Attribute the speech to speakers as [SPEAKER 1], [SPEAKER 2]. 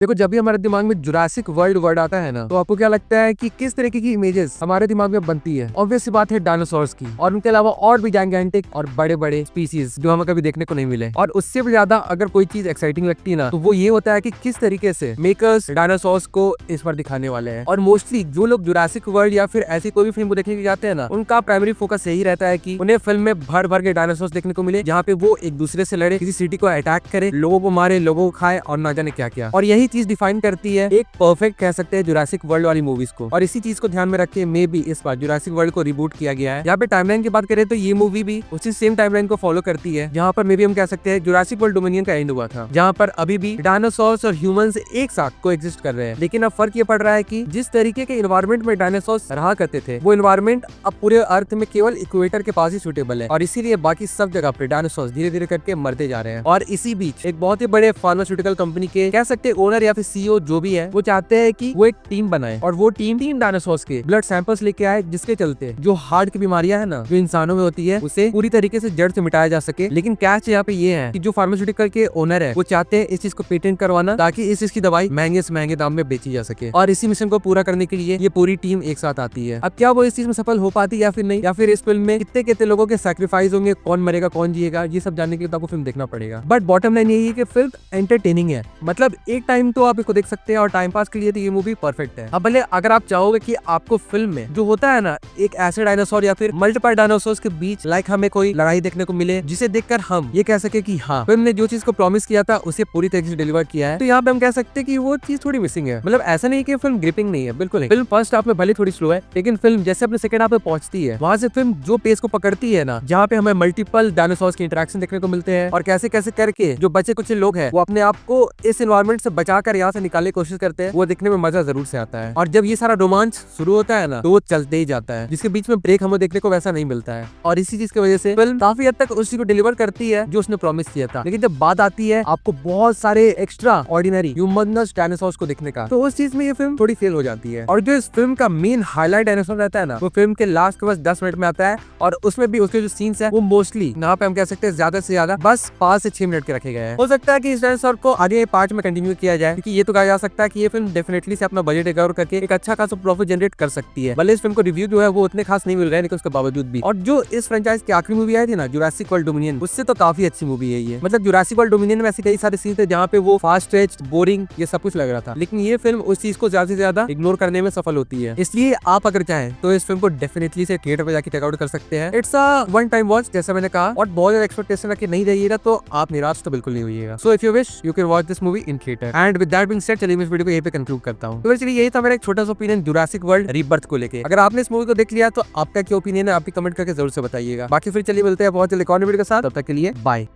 [SPEAKER 1] देखो, जब भी हमारे दिमाग में जुरासिक वर्ल्ड वर्ड आता है ना, तो आपको क्या लगता है कि किस तरीके की इमेजेस हमारे दिमाग में बनती है? ऑब्वियस सी बात है, डायनासोर्स की, और उनके अलावा और भी जाइगेंटिक और बड़े बड़े स्पीसीज जो हमें कभी देखने को नहीं मिले। और उससे भी ज्यादा अगर कोई चीज एक्साइटिंग लगती है ना, तो वो ये होता है कि किस तरीके से मेकर्स डायनासोर्स को इस पर दिखाने वाले हैं। और मोस्टली जो लोग जुरासिक वर्ल्ड या फिर ऐसी कोई भी फिल्म को देखने के जाते हैं ना, उनका प्राइमरी फोकस यही रहता है कि उन्हें फिल्म में भर भर के डायनासोर्स देखने को मिले, जहाँ पे वो एक दूसरे से लड़े, किसी सिटी को अटैक करे, लोगों को मारे, लोगों को खाए और ना जाने क्या क्या। और यही चीज डिफाइन करती है एक परफेक्ट कह सकते हैं जुरासिक वर्ल्ड वाली मूवीज को। और इसी चीज को ध्यान में रख के मे बी इस बार जुरासिक वर्ल्ड को रिबूट किया गया है। यहाँ पे टाइमलाइन की बात करें तो ये मूवी भी उसी सेम टाइमलाइन को फॉलो करती है, जहाँ पर मे बी हम कह सकते हैं जुरासिक वर्ल्ड डोमिनियन का एंड हुआ था, जहाँ पर अभी भी डायनासोर्स और ह्यूमंस एक साथ को एग्जिस्ट कर रहे हैं। लेकिन अब फर्क ये पड़ रहा है कि जिस तरीके के इन्वायरमेंट में डायनासोर्स रहा करते थे, वो इन्वायरमेंट अब पूरे अर्थ में केवल इक्वेटर के पास ही सुटेबल है, और इसीलिए बाकी सब जगह पे डायनासोर्स धीरे धीरे करके मरते जा रहे हैं। और इसी बीच एक बहुत ही बड़े फार्मास्यूटिकल कंपनी के कह सकते हैं ओनर या फिर सीईओ जो भी है, वो चाहते हैं कि वो एक टीम बनाए, और वो टीम 3 डायनासोर्स के ब्लड सैंपल्स लेके आए, जिसके चलते जो हार्ट की बीमारियां है ना, जो इंसानों में होती है, उसे पूरी तरीके से जड़ से मिटाया जा सके। लेकिन कैच यहाँ पे ये है कि जो फार्मास्यूटिकल के ओनर है, वो चाहते हैं इस चीज को पेटेंट करवाना, ताकि इस चीज की दवाई महंगे से महंगे दाम में बेची जा सके। और इसी मिशन को पूरा करने के लिए ये पूरी टीम एक साथ आती है। अब क्या वो इस चीज में सफल हो पाती है या फिर नहीं, या फिर इस फिल्म में कितने कितने लोगों के सैक्रिफाइस होंगे, कौन मरेगा कौन जिएगा, ये सब जानने के लिए आपको फिल्म देखना पड़ेगा। बट बॉटम लाइन यही है कि फिल्म एंटरटेनिंग है, मतलब एक टाइम तो आप इसको देख सकते हैं, और टाइम पास के लिए तो ये मूवी परफेक्ट है। अब भले अगर आप चाहोगे कि आपको फिल्म में जो होता है ना, एक ऐसे डायनासोर या फिर मल्टीपल डायनासोर्स के बीच हमें कोई लड़ाई देखने को मिले, जिसे देखकर हम ये कह सके कि हाँ, फिल्म ने जो चीज को प्रॉमिस किया था उसे पूरी तरीके से डिलीवर किया है, तो यहाँ पे हम कह सकते हैं कि वो चीज थोड़ी मिसिंग है। मतलब ऐसा नहीं कि फिल्म ग्रिपिंग नहीं है, बिल्कुल नहीं। फिल्म फर्स्ट हाफ में भले थोड़ी स्लो है, लेकिन फिल्म जैसे अपने सेकंड हाफ में पहुंचती है, वहां से फिल्म जो पेस को पकड़ती है ना, जहाँ पे हमें मल्टीपल डायनासोर्स के इंटरेक्शन देखने को मिलते हैं, और कैसे कैसे करके जो बचे कुछ लोग हैं, वो अपने आप को इस एनवायरमेंट से बचाकर यहाँ से निकालने की कोशिश करते हैं, वो देखने में मजा जरूर से आता है। और जब ये सारा रोमांच शुरू होता है ना, तो वो चलते ही जाता है, जिसके बीच में ब्रेक हमें देखने को वैसा नहीं मिलता है। और इसी चीज की वजह से फिल्म काफी हद तक उस चीज को डिलीवर करती है जो उसने प्रॉमिस किया था। लेकिन जब बात आती है आपको बहुत सारे एक्स्ट्रा ऑर्डिनरी ह्यूमनस डायनासोर्स को देखने का, तो उस चीज में ये फिल्म थोड़ी फेल हो जाती है। और जो इस फिल्म का मेन हाईलाइट डायनासोर रहता है ना, वो फिल्म के लास्ट के बस 10 मिनट में आता है, और उसमें भी उसके जो सीन्स है, वो मोस्टली यहाँ पे हम कह सकते हैं ज्यादा से ज्यादा बस 5 से 6 मिनट के रखे गए हैं। हो सकता है कि इस डायनासोर को आगे पार्ट में कंटिन्यू किया जाए, क्योंकि ये तो कहा जा सकता है कि ये फिल्म डेफिनेटली से अपना बजट रिकवर करके एक अच्छा खासा प्रॉफिट जनरेट कर सकती है। भले इस फिल्म को रिव्यू जो है वो उतने खास नहीं मिल रहे हैं, लेकिन उसके बावजूद भी। और जो इस फ्रेंचाइज की आखिरी मूवी आई थी ना, जुरासिक वर्ल्ड डोमिनियन, उससे तो काफी अच्छी मूवी है ये। मतलब जुरासिक वर्ल्ड डोमिनियन में ऐसे कई सारे सीन थे जहाँ पे वो फास्ट स्ट्रेच्ड, बोरिंग, ये सब कुछ लग रहा था, लेकिन ये फिल्म उस चीज को ज्यादा से ज्यादा इग्नोर करने में सफल होती है। इसलिए आप अगर चाहें तो इस फिल्म को डेफिनेटली से थिएटर पे जाके चेकआउट कर सकते हैं। It's a one time watch, जैसा मैंने कहा, और बहुत ज्यादा एक्सपेक्टेशन रख के नहीं जाइएगा तो आप निराश तो बिल्कुल नहीं होइएगा। So if you wish you can watch this movie in theatre. And with that being said, चलिए मैं इस वीडियो को यहीं पे कंक्लूड करता हूं। तो चलिए, यही था मेरा एक छोटा सा ओपिनियन जुरासिक वर्ल्ड रीबर्थ को लेके। अगर आपने इस मूवी को देख लिया तो आपका क्या ओपिनियन है, आपकी कमेंट करके जरूर से बताइएगा। बाकी फिर चलिए मिलते हैं बहुत जल्द एक और वीडियो के साथ, तब तक के लिए बाय।